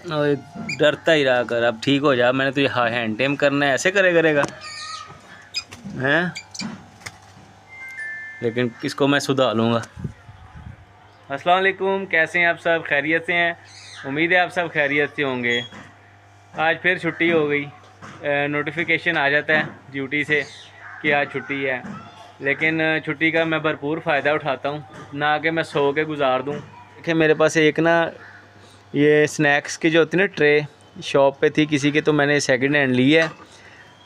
और डरता ही रहा कर, अब ठीक हो जा। मैंने तुझे हैंड टेम करना है, ऐसे करेगा हैं? लेकिन इसको मैं सुधार लूँगा। अस्सलाम वालेकुम, कैसे हैं आप सब? खैरियत से हैं? उम्मीद है आप सब खैरियत से होंगे। आज फिर छुट्टी हो गई, नोटिफिकेशन आ जाता है ड्यूटी से कि आज छुट्टी है, लेकिन छुट्टी का मैं भरपूर फ़ायदा उठाता हूँ, ना कि मैं सो के गुजार दूँ। देखिए मेरे पास एक ना ये स्नैक्स की जो होती है ना ट्रे, शॉप पे थी किसी के, तो मैंने सेकंड हैंड ली है,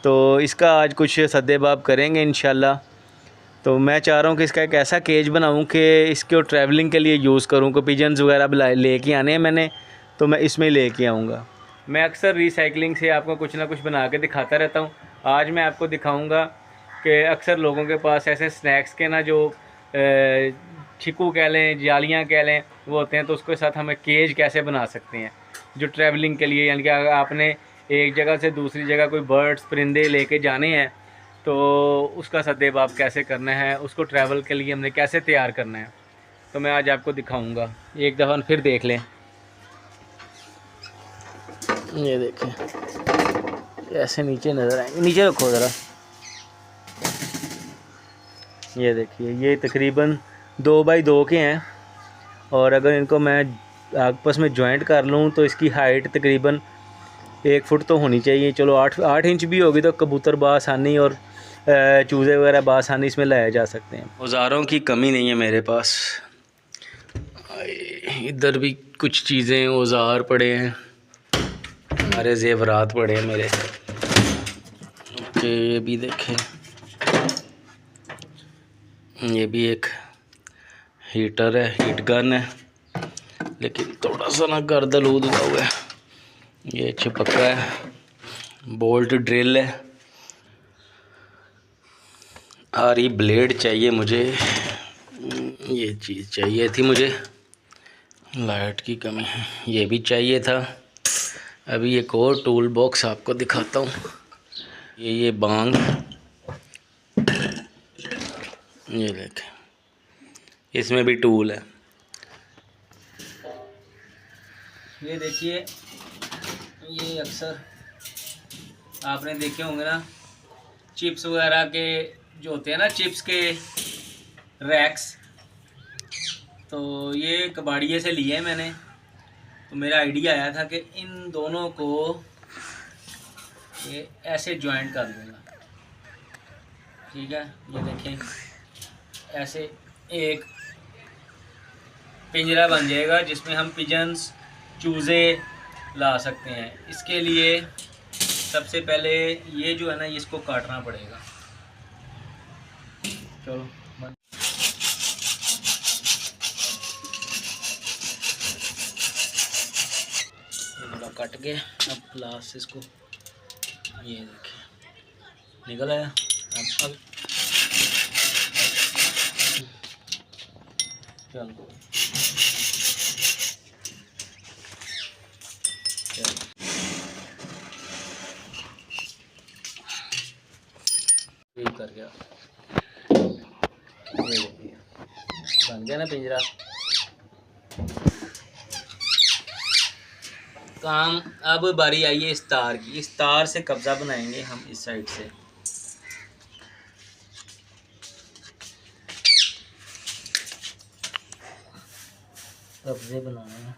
तो इसका आज कुछ सद्देबाब करेंगे इंशाल्लाह। तो मैं चाह रहा हूँ कि इसका एक ऐसा केज बनाऊँ कि इसको ट्रैवलिंग के लिए यूज़ करूँ। को पिजन्स वगैरह लेके आने हैं मैंने, तो मैं इसमें लेके आऊँगा। मैं अक्सर रिसाइकलिंग से आपको कुछ ना कुछ बना के दिखाता रहता हूँ। आज मैं आपको दिखाऊँगा कि अक्सर लोगों के पास ऐसे स्नैक्स के ना जो छिक्कू कह लें, जालियाँ कह लें, वो होते हैं, तो उसके साथ हमें केज कैसे बना सकते हैं जो ट्रैवलिंग के लिए, यानी कि अगर आपने एक जगह से दूसरी जगह कोई बर्ड्स परिंदे लेके जाने हैं, तो उसका सद्देबाब कैसे करना है, उसको ट्रैवल के लिए हमने कैसे तैयार करना है, तो मैं आज आपको दिखाऊंगा। एक दफ़ा फिर देख लें। ये देखें, ऐसे नीचे नज़र आएंगे, नीचे रखो ज़रा। ये देखिए, ये तकरीबन 2 बाई 2 के हैं, और अगर इनको मैं आपस में जॉइंट कर लूँ तो इसकी हाइट तकरीबन 1 फुट तो होनी चाहिए। चलो 8 इंच भी होगी तो कबूतर बासानी और चूज़े वगैरह बासानी इसमें लाए जा सकते हैं। औज़ारों की कमी नहीं है मेरे पास। इधर भी कुछ चीज़ें, औज़ार पड़े हैं, हमारे ज़ेवरात पड़े हैं मेरे। ओके, ये भी देखें, ये भी एक हीटर है, हीट गन है, लेकिन थोड़ा सा ना गर्दलूद हुआ हुआ है। ये चिपका है, बोल्ट ड्रिल है, आरी ब्लेड चाहिए मुझे, ये चीज़ चाहिए थी मुझे, लाइट की कमी है, ये भी चाहिए था। अभी एक और टूल बॉक्स आपको दिखाता हूँ। ये बांग, ये देखें, इसमें भी टूल है। ये देखिए, ये अक्सर आपने देखे होंगे ना, चिप्स वगैरह के जो होते हैं ना, चिप्स के रैक्स, तो ये कबाड़िए से लिए मैंने। तो मेरा आइडिया आया था कि इन दोनों को ये ऐसे जॉइंट कर दूँगा, ठीक है। ये देखें, ऐसे एक पिंजरा बन जाएगा जिसमें हम पिजन्स, चूज़े ला सकते हैं। इसके लिए सबसे पहले ये जो है ना, इसको काटना पड़ेगा। चलो कट के अब प्लास इसको, ये देखिए निकल आया। अब चलो ठीक कर गया, ये देखिए बन गया ना पिंजरा। काम अब बारी आई है इस तार की। इस तार से कब्जा बनाएंगे हम इस साइड से। कब्जे बनाने हैं।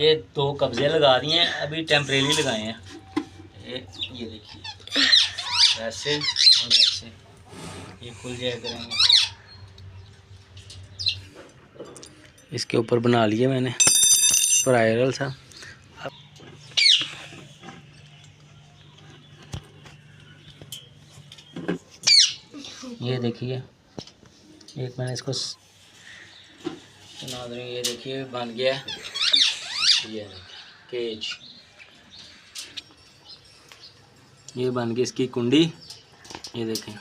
ये 2 कब्जे लगा दिए हैं, अभी टेम्परेरी लगाए हैं। ये देखिए, ऐसे और ऐसे, ये खुल जाया करेंगे। इसके ऊपर बना लिए मैंने स्पाइरल सा। ये देखिए, एक मैंने इसको बना दूँ, ये देखिए बन गया। ये केज, ये बन गई इसकी कुंडी। ये देखें,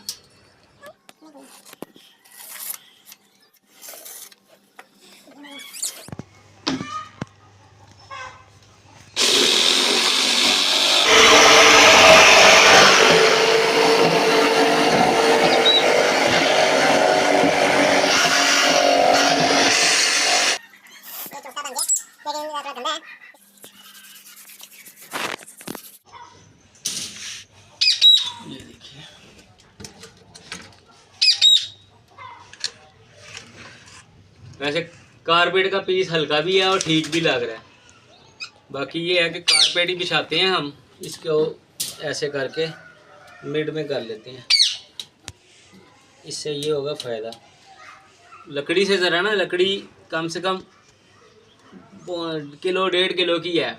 वैसे कारपेट का पीस हल्का भी है और ठीक भी लग रहा है। बाकी ये है कि कारपेट ही बिछाते हैं हम, इसको ऐसे करके मिड में कर लेते हैं, इससे ये होगा फ़ायदा। लकड़ी से ज़रा ना, लकड़ी कम से कम किलो 1.5 किलो की है।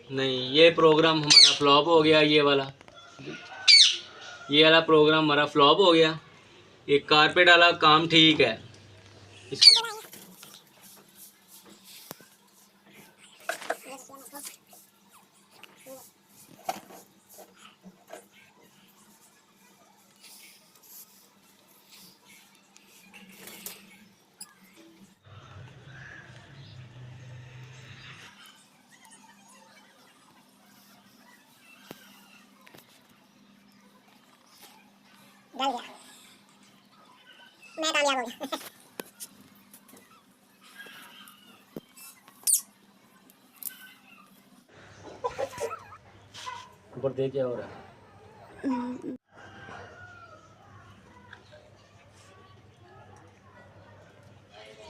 नहीं, ये प्रोग्राम हमारा फ्लॉप हो गया, ये वाला प्रोग्राम हमारा फ्लॉप हो गया। ये कारपेट वाला काम ठीक है। डल गया, मैं कामयाब हो गया। ऊपर देख क्या हो रहा है।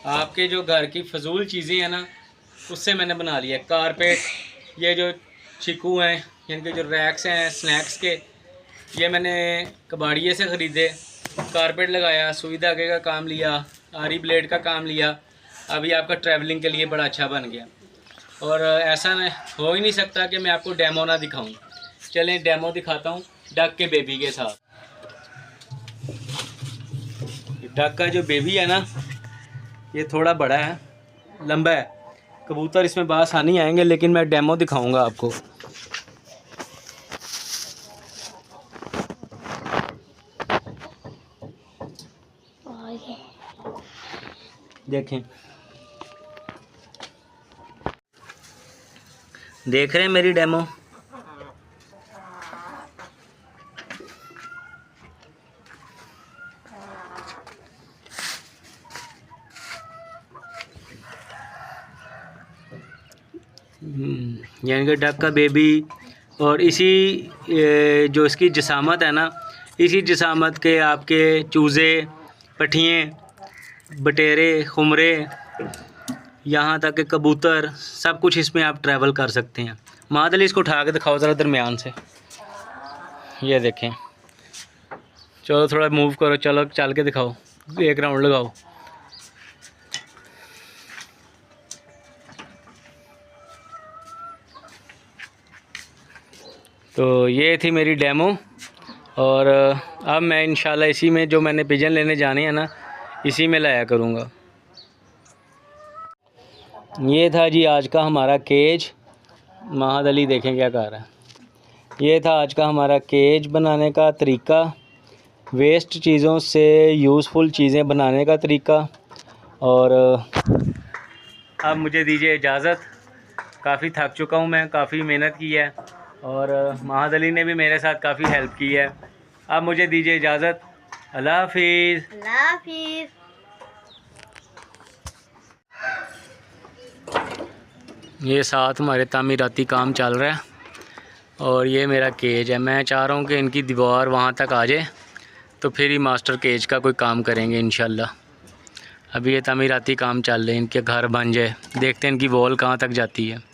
आपके जो घर की फजूल चीज़ें हैं ना, उससे मैंने बना लिया कारपेट। ये जो चिकू हैं, इनके जो रैक्स हैं स्नैक्स के, ये मैंने कबाड़िए से ख़रीदे। कारपेट लगाया, सुई धागे का काम लिया, आरी ब्लेड का काम लिया। अभी आपका ट्रैवलिंग के लिए बड़ा अच्छा बन गया। और ऐसा हो ही नहीं सकता कि मैं आपको डेमो ना दिखाऊं। चलें डेमो दिखाता हूं डक के बेबी के साथ। डक का जो बेबी है ना, ये थोड़ा बड़ा है, लंबा है। कबूतर इसमें बासानी आएंगे, लेकिन मैं डेमो दिखाऊंगा आपको। देखें, देख रहे हैं मेरी डेमो। यानी कि डक का बेबी, और इसी जो इसकी जिसामत है ना, इसी जिसामत के आपके चूज़े, पठिए, बटेरे, खुमरे, यहाँ तक कि कबूतर, सब कुछ इसमें आप ट्रैवल कर सकते हैं। मादली इसको उठा के दिखाओ ज़रा दरमियान से। ये देखें, चलो थोड़ा मूव करो, चलो चल के दिखाओ, एक राउंड लगाओ। तो ये थी मेरी डेमो, और अब मैं इंशाल्लाह इसी में जो मैंने पिजन लेने जाने हैं ना, इसी में लाया करूँगा। ये था जी आज का हमारा केज। महद अली देखें क्या कर रहा है। ये था आज का हमारा केज बनाने का तरीका, वेस्ट चीज़ों से यूज़फुल चीज़ें बनाने का तरीका। और अब मुझे दीजिए इजाज़त, काफ़ी थक चुका हूँ मैं, काफ़ी मेहनत की है, और महद अली ने भी मेरे साथ काफ़ी हेल्प की है। अब मुझे दीजिए इजाज़त, अल्लाह हाफिज़। अल्लाह हाफिज़। ये साथ हमारे तामीराती काम चल रहा है, और ये मेरा केज है। मैं चाह रहा हूँ कि इनकी दीवार वहाँ तक आ जाए, तो फिर ही मास्टर केज का कोई काम करेंगे इंशाल्लाह। अभी ये तामीराती काम चल रहे हैं, इनके घर बन जाए, देखते हैं इनकी वॉल कहाँ तक जाती है।